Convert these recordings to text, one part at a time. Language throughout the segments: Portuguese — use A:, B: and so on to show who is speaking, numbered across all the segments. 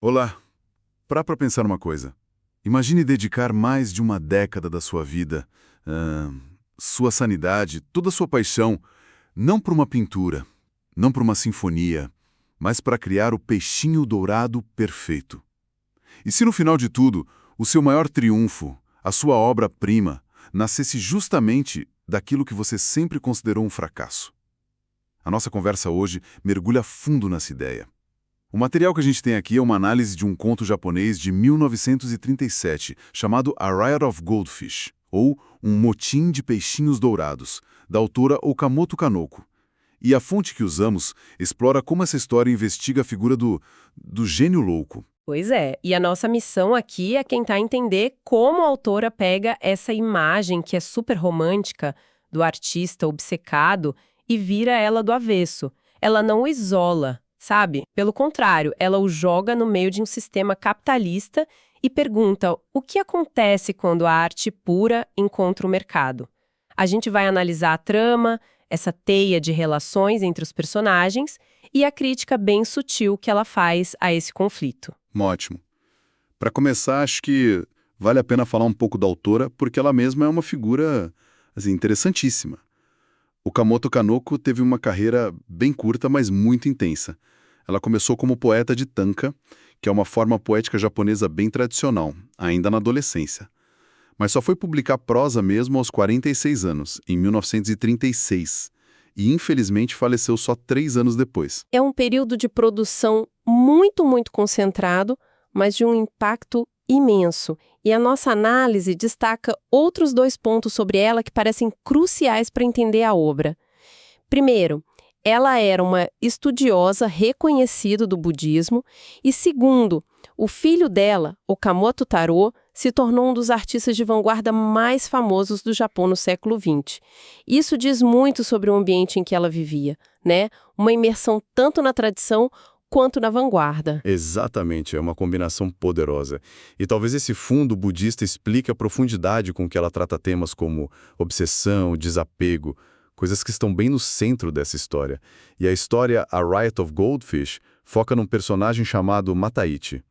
A: Olá, para pensar uma coisa. Imagine dedicar mais de uma década da sua vida, sua sanidade, toda a sua paixão, não para uma pintura, não para uma sinfonia, mas para criar o peixinho dourado perfeito. E se no final de tudo, o seu maior triunfo, a sua obra-prima, nascesse justamente daquilo que você sempre considerou um fracasso? A nossa conversa hoje mergulha fundo nessa ideia. O material que a gente tem aqui é uma análise de um conto japonês de 1937, chamado A Riot of Goldfish, ou Um Motim de Peixinhos Dourados, da autora Okamoto Kanoko. E a fonte que usamos explora como essa história investiga a figura do gênio louco.
B: Pois é, e a nossa missão aqui é tentar entender como a autora pega essa imagem que é super romântica do artista obcecado e vira ela do avesso. Ela não o isola, sabe? Pelo contrário, ela o joga no meio de um sistema capitalista e pergunta o que acontece quando a arte pura encontra o mercado. A gente vai analisar a trama, essa teia de relações entre os personagens e a crítica bem sutil que ela faz a esse conflito.
A: Ótimo. Para começar, acho que vale a pena falar um pouco da autora, porque ela mesma é uma figura interessantíssima. Okamoto Kanoko teve uma carreira bem curta, mas muito intensa. Ela começou como poeta de tanka, que é uma forma poética japonesa bem tradicional, ainda na adolescência. Mas só foi publicar prosa mesmo aos 46 anos, em 1936, e infelizmente faleceu só 3 anos depois.
B: É um período de produção muito concentrado, mas de um impacto imenso. E a nossa análise destaca outros 2 pontos sobre ela que parecem cruciais para entender a obra. Primeiro, ela era uma estudiosa reconhecida do budismo e, segundo, o filho dela, Okamoto Tarô, se tornou um dos artistas de vanguarda mais famosos do Japão no século XX. Isso diz muito sobre o ambiente em que ela vivia, né? Uma imersão tanto na tradição quanto na vanguarda.
C: Exatamente, é uma combinação poderosa. E talvez esse fundo budista explique a profundidade com que ela trata temas como obsessão, desapego, coisas que estão bem no centro dessa história. E a história A Riot of Goldfish foca num personagem chamado Mataichi.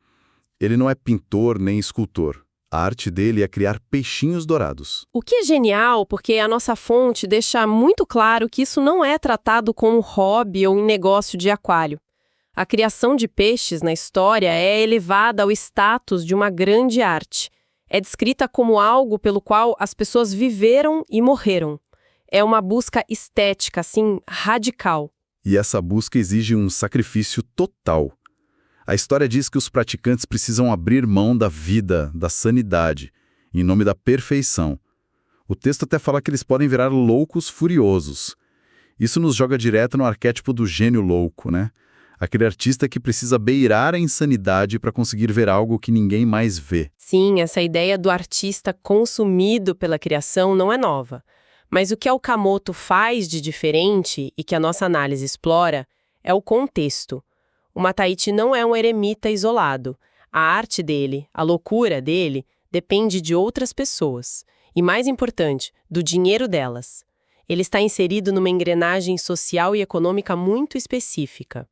C: Ele não é pintor nem escultor. A arte dele é criar peixinhos dourados.
B: O que é genial, porque a nossa fonte deixa muito claro que isso não é tratado como hobby ou um negócio de aquário. A criação de peixes na história é elevada ao status de uma grande arte. É descrita como algo pelo qual as pessoas viveram e morreram. É uma busca estética, assim, radical.
C: E essa busca exige um sacrifício total. A história diz que os praticantes precisam abrir mão da vida, da sanidade, em nome da perfeição. O texto até fala que eles podem virar loucos furiosos. Isso nos joga direto no arquétipo do gênio louco, né? Aquele artista que precisa beirar a insanidade para conseguir ver algo que ninguém mais vê.
B: Sim, essa ideia do artista consumido pela criação não é nova. Mas o que Okamoto faz de diferente e que a nossa análise explora é o contexto. O Mataichi não é um eremita isolado. A arte dele, a loucura dele, depende de outras pessoas. E mais importante, do dinheiro delas. Ele está inserido numa engrenagem social e econômica muito específica.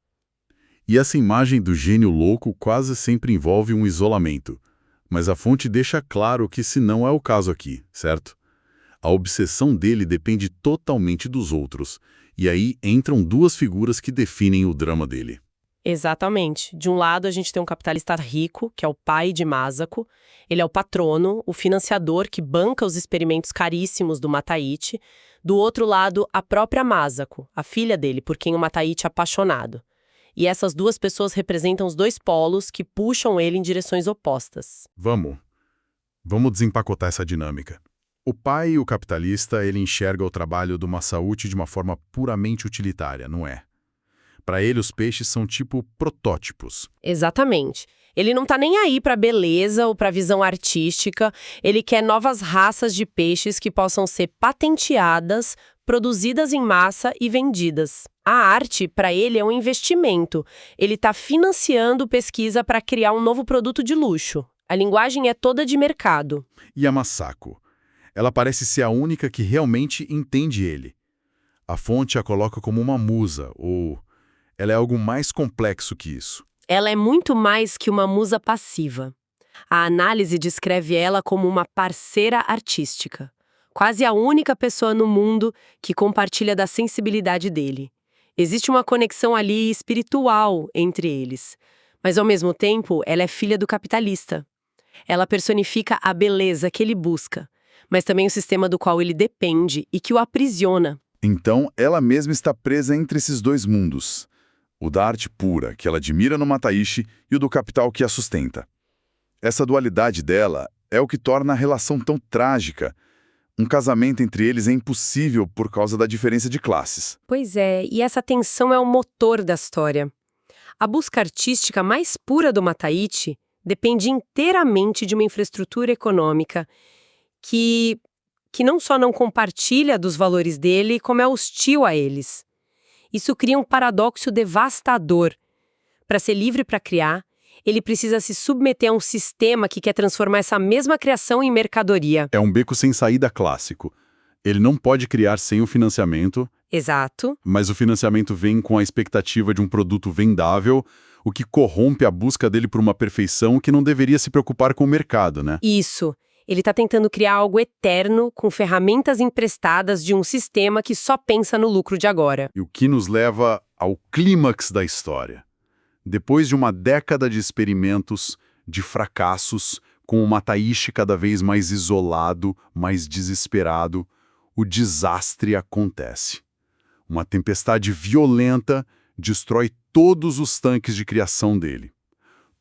A: E essa imagem do gênio louco quase sempre envolve um isolamento. Mas a fonte deixa claro que esse não é o caso aqui, certo? A obsessão dele depende totalmente dos outros. E aí entram 2 figuras que definem o drama dele.
B: Exatamente. De um lado, a gente tem um capitalista rico, que é o pai de Masako. Ele é o patrono, o financiador que banca os experimentos caríssimos do Mataichi. Do outro lado, a própria Masako, a filha dele, por quem o Mataichi é apaixonado. E essas 2 pessoas representam os 2 polos que puxam ele em direções opostas.
A: Vamos desempacotar essa dinâmica. O pai, o capitalista, ele enxerga o trabalho do Masauchi de uma forma puramente utilitária, não é? Para ele, os peixes são tipo protótipos.
B: Exatamente. Ele não tá nem aí pra beleza ou pra visão artística. Ele quer novas raças de peixes que possam ser patenteadas, produzidas em massa e vendidas. A arte, para ele, é um investimento. Ele está financiando pesquisa para criar um novo produto de luxo. A linguagem é toda de mercado.
A: E a Masako? Ela parece ser a única que realmente entende ele. A fonte a coloca como uma musa, ou ela é algo mais complexo que isso.
B: Ela é muito mais que uma musa passiva. A análise descreve ela como uma parceira artística, quase a única pessoa no mundo que compartilha da sensibilidade dele. Existe uma conexão ali espiritual entre eles, mas ao mesmo tempo ela é filha do capitalista. Ela personifica a beleza que ele busca, mas também o sistema do qual ele depende e que o aprisiona.
A: Então, ela mesma está presa entre esses dois mundos. O da arte pura, que ela admira no Mataishi, e o do capital que a sustenta. Essa dualidade dela é o que torna a relação tão trágica. Um casamento entre eles é impossível por causa da diferença de classes.
B: Pois é, e essa tensão é o motor da história. A busca artística mais pura do Mataichi depende inteiramente de uma infraestrutura econômica que não só não compartilha dos valores dele, como é hostil a eles. Isso cria um paradoxo devastador. Para ser livre para criar, ele precisa se submeter a um sistema que quer transformar essa mesma criação em mercadoria.
A: É um beco sem saída clássico. Ele não pode criar sem o financiamento.
B: Exato.
A: Mas o financiamento vem com a expectativa de um produto vendável, o que corrompe a busca dele por uma perfeição que não deveria se preocupar com o mercado, né?
B: Isso. Ele está tentando criar algo eterno com ferramentas emprestadas de um sistema que só pensa no lucro de agora.
A: E o que nos leva ao clímax da história. Depois de uma década de experimentos, de fracassos, com o Mataishi cada vez mais isolado, mais desesperado, o desastre acontece. Uma tempestade violenta destrói todos os tanques de criação dele.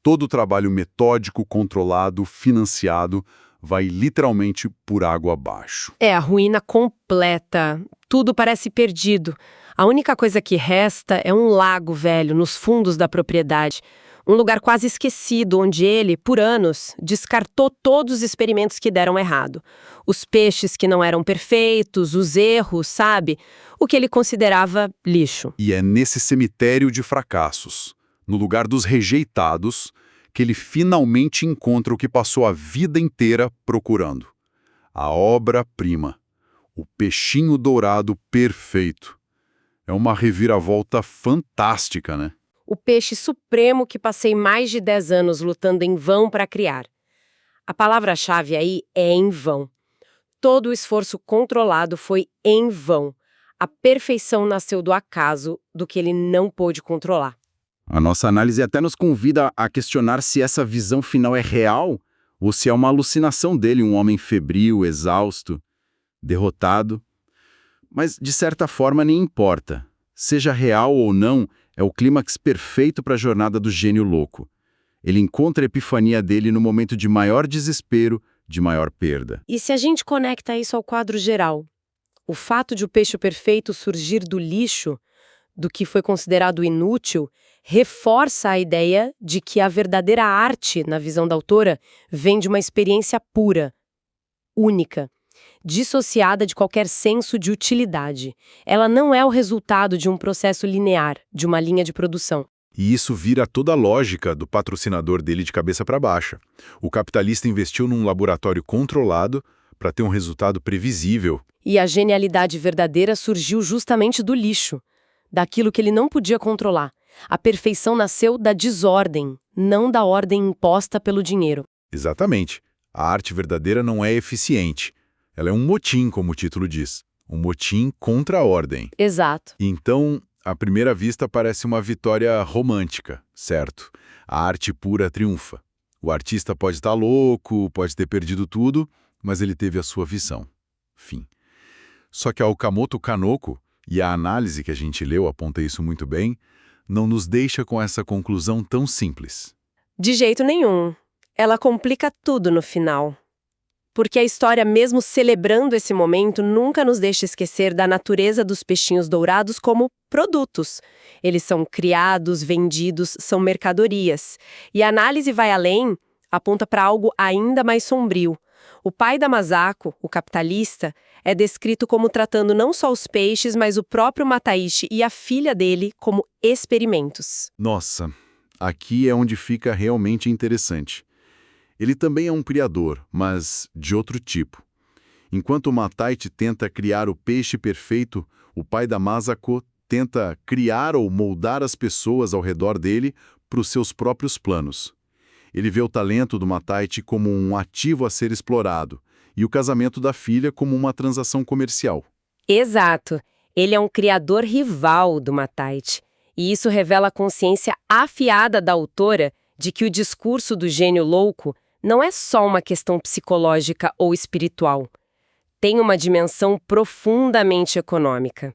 A: Todo o trabalho metódico, controlado, financiado, vai literalmente por água abaixo.
B: É a ruína completa. Tudo parece perdido. A única coisa que resta é um lago velho nos fundos da propriedade. Um lugar quase esquecido, onde ele, por anos, descartou todos os experimentos que deram errado. Os peixes que não eram perfeitos, os erros, sabe? O que ele considerava lixo.
A: E é nesse cemitério de fracassos, no lugar dos rejeitados, que ele finalmente encontra o que passou a vida inteira procurando. A obra-prima. O peixinho dourado perfeito. É uma reviravolta fantástica, né?
B: O peixe supremo que passei mais de 10 anos lutando em vão para criar. A palavra-chave aí é em vão. Todo o esforço controlado foi em vão. A perfeição nasceu do acaso, do que ele não pôde controlar.
C: A nossa análise até nos convida a questionar se essa visão final é real ou se é uma alucinação dele, um homem febril, exausto, derrotado. Mas, de certa forma, nem importa. Seja real ou não, é o clímax perfeito para a jornada do gênio louco. Ele encontra a epifania dele no momento de maior desespero, de maior perda.
B: E se a gente conecta isso ao quadro geral? O fato de o peixe perfeito surgir do lixo, do que foi considerado inútil, reforça a ideia de que a verdadeira arte, na visão da autora, vem de uma experiência pura, única, dissociada de qualquer senso de utilidade. Ela não é o resultado de um processo linear, de uma linha de produção.
A: E isso vira toda a lógica do patrocinador dele de cabeça para baixo. O capitalista investiu num laboratório controlado para ter um resultado previsível.
B: E a genialidade verdadeira surgiu justamente do lixo, daquilo que ele não podia controlar. A perfeição nasceu da desordem, não da ordem imposta pelo dinheiro.
A: Exatamente. A arte verdadeira não é eficiente. Ela é um motim, como o título diz. Um motim contra a ordem.
B: Exato.
A: Então, à primeira vista, parece uma vitória romântica, certo? A arte pura triunfa. O artista pode estar louco, pode ter perdido tudo, mas ele teve a sua visão. Fim. Só que a Okamoto Kanoko, e a análise que a gente leu aponta isso muito bem, não nos deixa com essa conclusão tão simples.
B: De jeito nenhum. Ela complica tudo no final. Porque a história, mesmo celebrando esse momento, nunca nos deixa esquecer da natureza dos peixinhos dourados como produtos. Eles são criados, vendidos, são mercadorias. E a análise vai além, aponta para algo ainda mais sombrio. O pai da Masako, o capitalista, é descrito como tratando não só os peixes, mas o próprio Mataishi e a filha dele como experimentos.
A: Nossa, aqui é onde fica realmente interessante. Ele também é um criador, mas de outro tipo. Enquanto o Mataichi tenta criar o peixe perfeito, o pai da Masako tenta criar ou moldar as pessoas ao redor dele para os seus próprios planos. Ele vê o talento do Mataichi como um ativo a ser explorado e o casamento da filha como uma transação comercial.
B: Exato. Ele é um criador rival do Mataichi. E isso revela a consciência afiada da autora de que o discurso do gênio louco não é só uma questão psicológica ou espiritual. Tem uma dimensão profundamente econômica.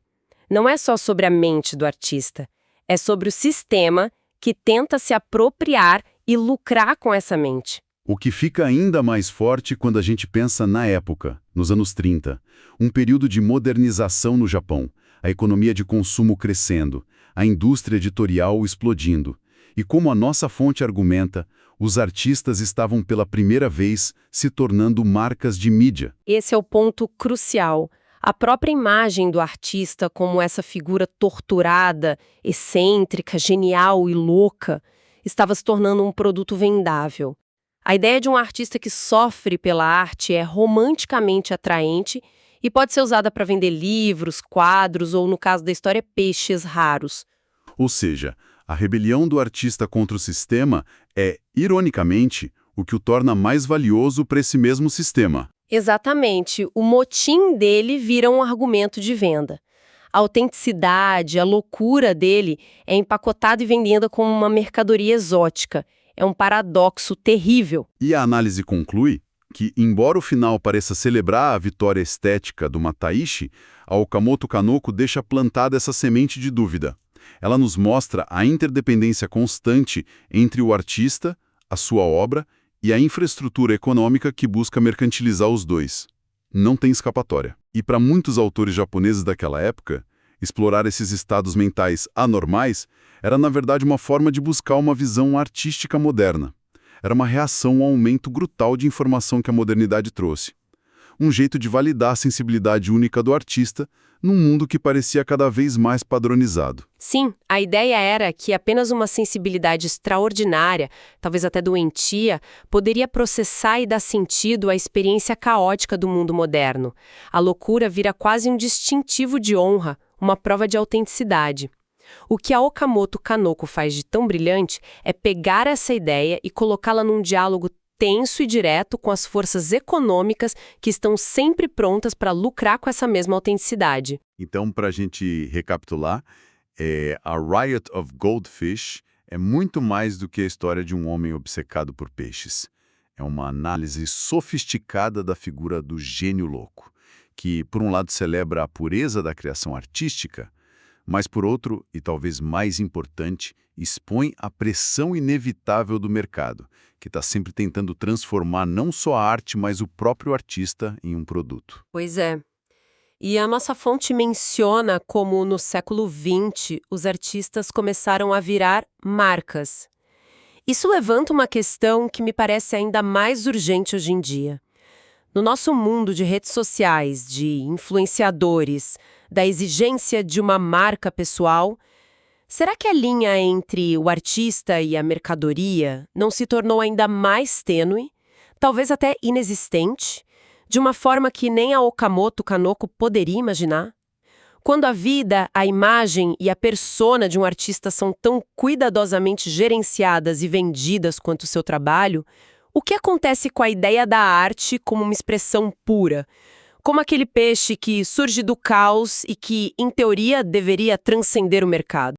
B: Não é só sobre a mente do artista, é sobre o sistema que tenta se apropriar e lucrar com essa mente.
A: O que fica ainda mais forte quando a gente pensa na época, nos anos 30, um período de modernização no Japão, a economia de consumo crescendo, a indústria editorial explodindo. E como a nossa fonte argumenta, os artistas estavam pela primeira vez se tornando marcas de mídia.
B: Esse é o ponto crucial. A própria imagem do artista como essa figura torturada, excêntrica, genial e louca, estava se tornando um produto vendável. A ideia de um artista que sofre pela arte é romanticamente atraente e pode ser usada para vender livros, quadros ou, no caso da história, peixes raros.
A: Ou seja, a rebelião do artista contra o sistema é, ironicamente, o que o torna mais valioso para esse mesmo sistema.
B: Exatamente. O motim dele vira um argumento de venda. A autenticidade, a loucura dele é empacotada e vendida como uma mercadoria exótica. É um paradoxo terrível.
A: E a análise conclui que, embora o final pareça celebrar a vitória estética do Mataichi, a Okamoto Kanoko deixa plantada essa semente de dúvida. Ela nos mostra a interdependência constante entre o artista, a sua obra e a infraestrutura econômica que busca mercantilizar os dois. Não tem escapatória. E para muitos autores japoneses daquela época, explorar esses estados mentais anormais era, na verdade, uma forma de buscar uma visão artística moderna. Era uma reação ao aumento brutal de informação que a modernidade trouxe. Um jeito de validar a sensibilidade única do artista num mundo que parecia cada vez mais padronizado.
B: Sim, a ideia era que apenas uma sensibilidade extraordinária, talvez até doentia, poderia processar e dar sentido à experiência caótica do mundo moderno. A loucura vira quase um distintivo de honra, uma prova de autenticidade. O que a Okamoto Kanoko faz de tão brilhante é pegar essa ideia e colocá-la num diálogo tenso e direto com as forças econômicas que estão sempre prontas para lucrar com essa mesma autenticidade.
A: Então, para a gente recapitular, a Riot of Goldfish é muito mais do que a história de um homem obcecado por peixes. É uma análise sofisticada da figura do gênio louco, que, por um lado, celebra a pureza da criação artística, mas, por outro, e talvez mais importante, expõe a pressão inevitável do mercado, que está sempre tentando transformar não só a arte, mas o próprio artista em um produto.
B: Pois é. E a nossa fonte menciona como, no século XX, os artistas começaram a virar marcas. Isso levanta uma questão que me parece ainda mais urgente hoje em dia. No nosso mundo de redes sociais, de influenciadores, da exigência de uma marca pessoal, será que a linha entre o artista e a mercadoria não se tornou ainda mais tênue, talvez até inexistente, de uma forma que nem a Okamoto Kanoko poderia imaginar? Quando a vida, a imagem e a persona de um artista são tão cuidadosamente gerenciadas e vendidas quanto o seu trabalho, o que acontece com a ideia da arte como uma expressão pura? Como aquele peixe que surge do caos e que, em teoria, deveria transcender o mercado?